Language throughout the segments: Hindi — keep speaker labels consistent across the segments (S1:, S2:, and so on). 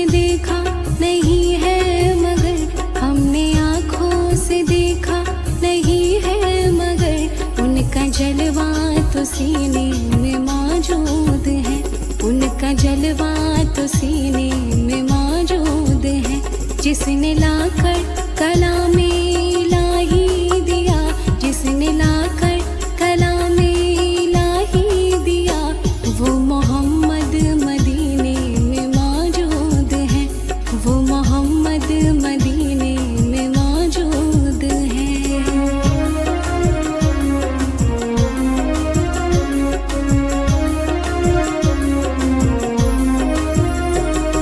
S1: से देखा नहीं है मगर, हमने आँखों से देखा नहीं है मगर, उनका जलवा तो सीने में मौजूद है, उनका जलवा तो सीने में मौजूद है। जिसने लाकर कलामे इलाही दिया, जिसने लाकर कलामे इलाही दिया, वो मोहम्मद मदीने में मौजूद है, वो मोहम्मद मदीने में मौजूद है।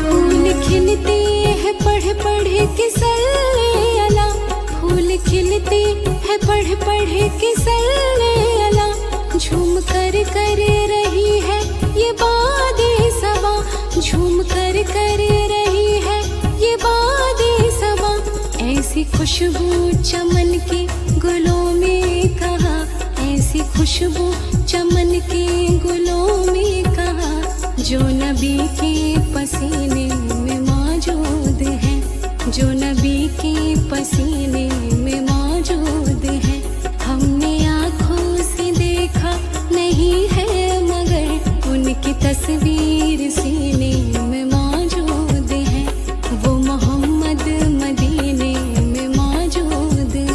S1: फूल खिलते हैं पढ़ पढ़ के सल्ले अला, फूल खिलते हैं पढ़ पढ़ के सल्ले अला, झूम कर रही है ये बादे सबा, झूम कर रही है ये बादे सबा। ऐसी खुशबू चमन के गुलों में कहा, ऐसी खुशबू चमन के गुलों में कहा, जो नबी के पसीने में मौजूद है, जो नबी के पसीने में मौजूद है। हमने आँखों से देखा नहीं है मगर, उनकी तस्वीर सीने में मौजूद है, वो मोहम्मद मदीने में मौजूद है।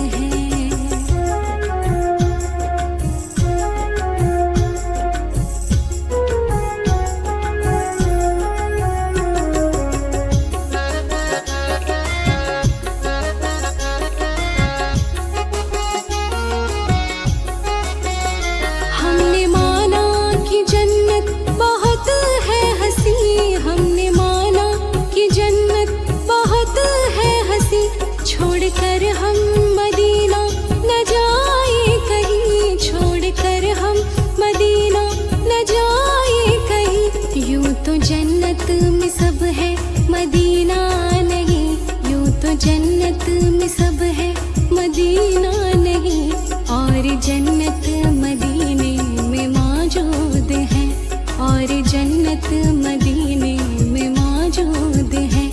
S1: हमने माना कि जन्नत बहुत है हंसी, हमने माना कि जन्नत बहुत है हंसी, छोड़कर हम मदीना न जाए कहीं, छोड़कर हम मदीना न जाए कहीं। यूं तो जन्नत में सब है मदीना नहीं, यूं तो जन्नत में सब है मदीना नहीं, और जन्नत मदीने में मौजूद है, और जन्नत मदीने में मौजूद है।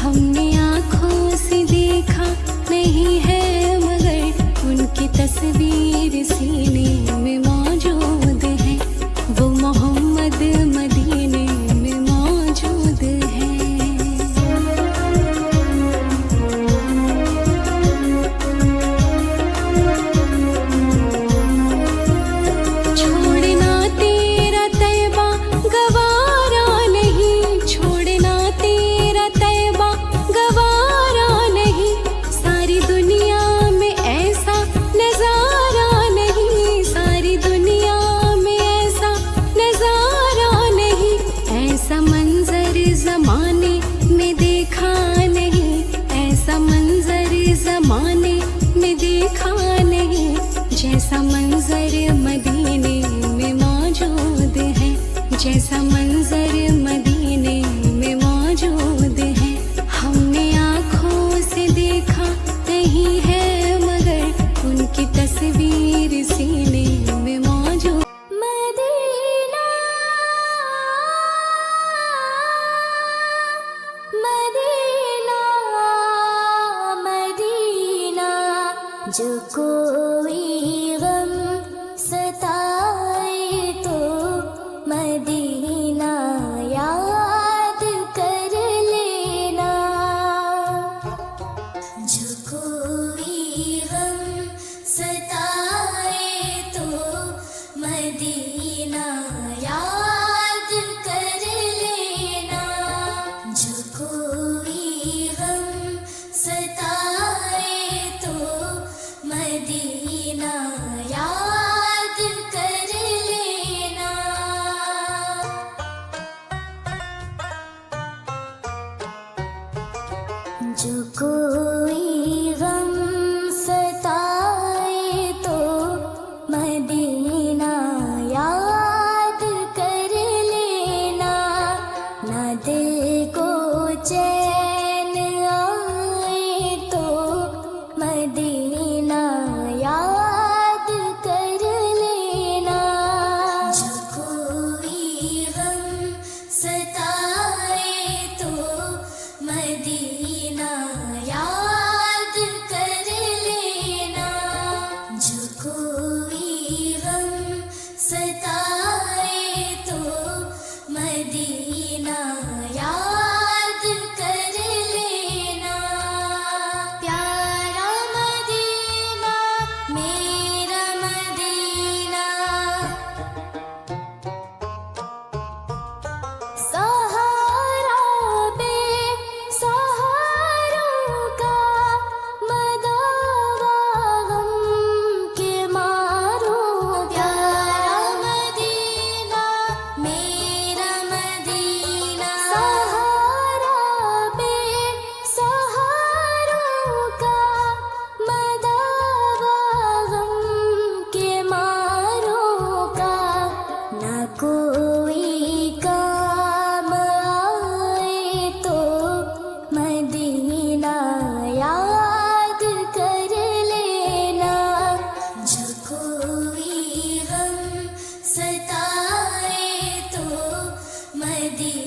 S1: हमने आँखों से देखा नहीं है मगर, उनकी तस्वीर सीने में मौजूद है, वो मोहम्मद मदीने में मौजूद है। छोड़ना तेरा तैबा गवारा नहीं, छोड़ना तेरा तैबा गवारा नहीं, सारी दुनिया में ऐसा नजारा नहीं, सारी दुनिया में ऐसा नजारा नहीं, ऐसा मंजर जमाने में देखा नहीं, ऐसा मंजर जमाने में देखा नहीं, जैसा मंजर मदीने में मौजूद है, जैसा मंजर मदीने में मौजूद है। हमने आँखों से देखा नहीं है मगर, उनकी तस्वीर सीने में मौजूद। मदीना मदीना मदीना, जो कोई गम सताए तो मदीना याद कर लेना, जो कोई गम सताए तो मदीना याद कर लेना, जो कोई गम सताए तो मदीना याद कर लेना। जो कोई गम सताए तो मदीना याद कर लेना, ना दिल को चैन आए तो मदीना याद कर लेना, जो कोई गम सताए तो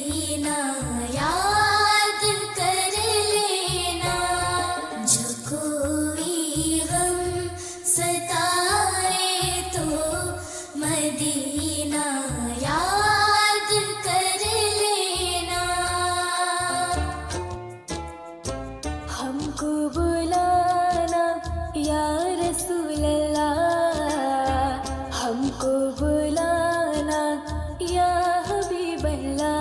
S1: मदीना याद कर लेना, जो कोई गम सताए तो मदीना याद कर लेना। हमको बुलाना या रसूल अल्लाह, हमको बुलाना या हबीब अल्लाह।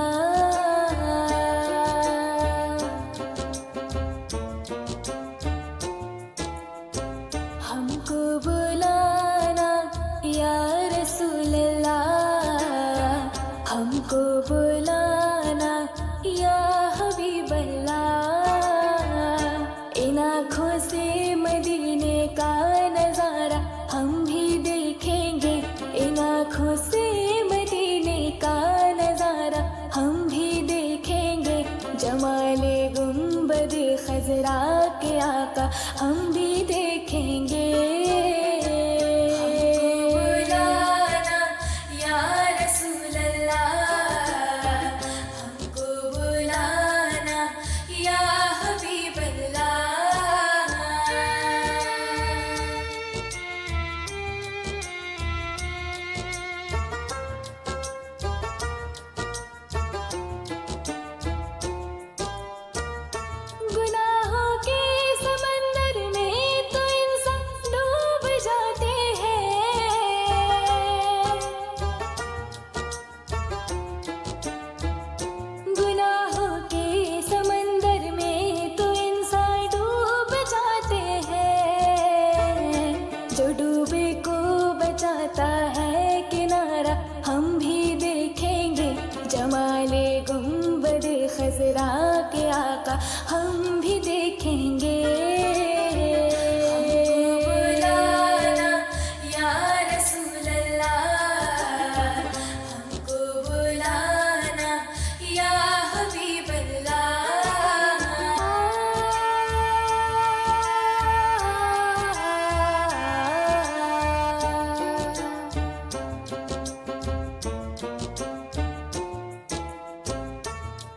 S1: हमको बुलाना या रसूल अल्लाह, हमको बुलाना या हबीब अल्लाह। इन आँखों से मदीने का नजारा हम भी देखेंगे, इन आँखों से मदीने का नजारा हम भी देखेंगे। जमाले गुंबद खजरा के आका हम भी देखेंगे। बुलाना या रसूल अल्लाह, हमको बुलाना या हबीब अल्लाह। गुनाहों के समंदर में तो इंसान डूब जाते हैं, गुनाहों के समंदर में तो इंसान डूब जाते हैं। जो डूबे को बचाता है किनारा हम भी देखेंगे। जमाले गुंबद खजरा के आका हम भी देखेंगे। बुलाना या रसूल अल्लाह, हमको बुलाना या हबीब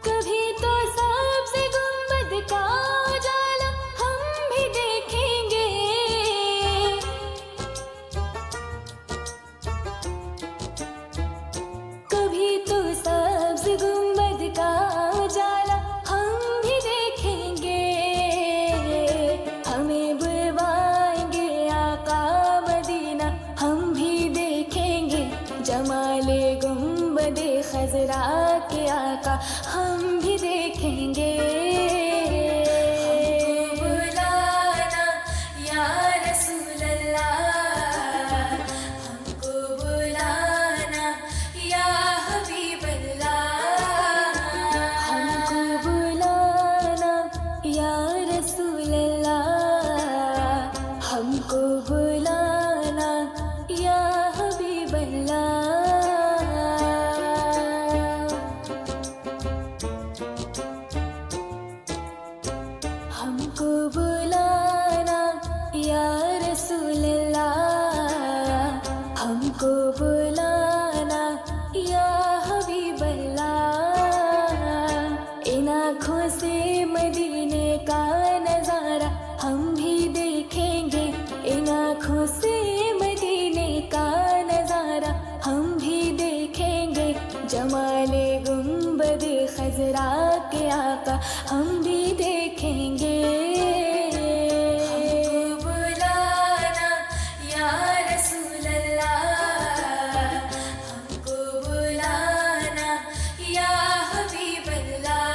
S1: कभी तो सबसे गुंबद का उजाला हम भी देखेंगे, कभी तो सबसे गुंबद का उजाला हम भी देखेंगे। हमें बुलवाएंगे आका मदीना हम भी देखेंगे। जमाले गुंबद खजरा के आका हम भी देखेंगे। बुलाना या रसूल अल्लाह, हमको बुलाना या हबीब अल्लाह। हमको बुलाना या रसूल अल्लाह, हमको बुलाना या हबीब अल्लाह। हमको बुलाना या रसूल अल्लाह, हमको बुलाना या हबीब अल्लाह। इन आँखों से मदीने का नजारा हम भी देखेंगे, इन आँखों से मदीने का नजारा हम भी देखेंगे। जमाले गुंबद खजरा के आका हम भी देखेंगे। बुलाना या रसूल अल्लाह, हमको बुलाना या हबीब अल्लाह।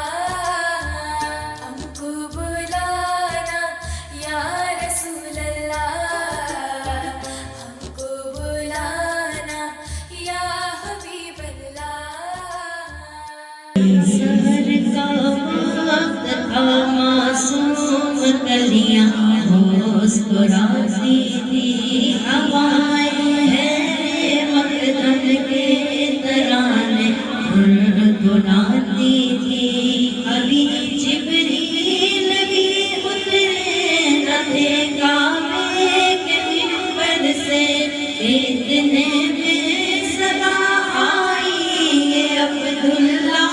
S1: हमको बुलाना या रसूल अल्लाह, हमको बुलाना या हबीब अल्लाह।
S2: सहर का वक्त था, मासूम कलियां मुस्कुराती थी, हवाएं हैं मकदम के तराने गुनगुनाती थी। अभी जिब्रील भी उतरे न थे काबे के मिंबर से, इतने में सदा आई ये अब्दुल्ला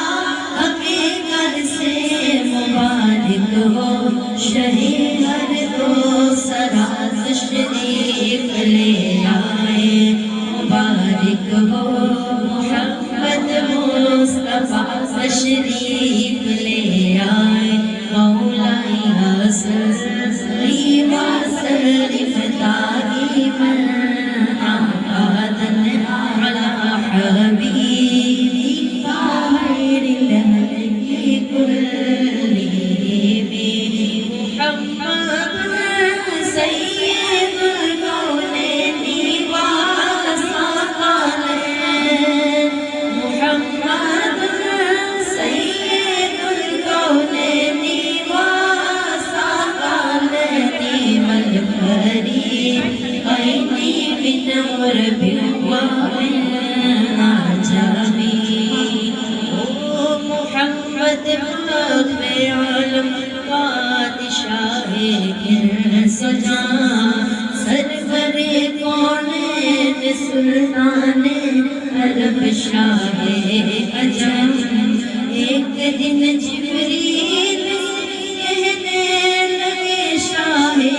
S2: शहे हर दो सरा तशरीफ ले आए। मुबारक हो मोहम्मद मुस्तफा तशरीफ ले आए। मौलाई सल्ली व सल्लिम दाइमन अबदन अला हबीबिका खैरिल खल्क़ि कुल्लिहिम। मुहम्मद सय्यदुल कौनैनि व सक़लैन। मुहम्मद सय्यदुल कौनैनि व सक़लैन वल फरीक़ैनि मिन उरबिन व मिन अजमी। ओ मुहम्मद फ़ख्र आलम बादशाहे सजा सरवरे कौनैन सुल्ताने अरब शाहे अजम। एक दिन जिब्रील कहने लगे शाहे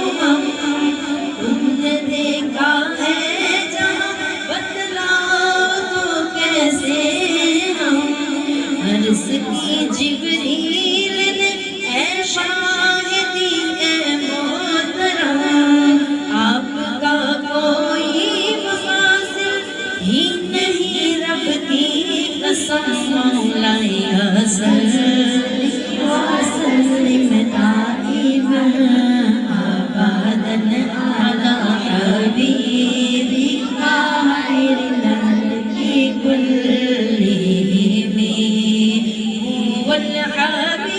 S2: उमम तुमने देखा है जहाँ बतलाओ तो कैसे हम। अर्ज़ की जिब्रील ने ऐ शाहिदी ऐ मोहतरम आपका कोई मुफ़ासिल ही नहीं रब की कसम। मौलाई सल्ली व सल्लिम दाइमन अबदन अला हबीबिका खैरिल खल्क़ि कुल्लिहिम। वल हबीब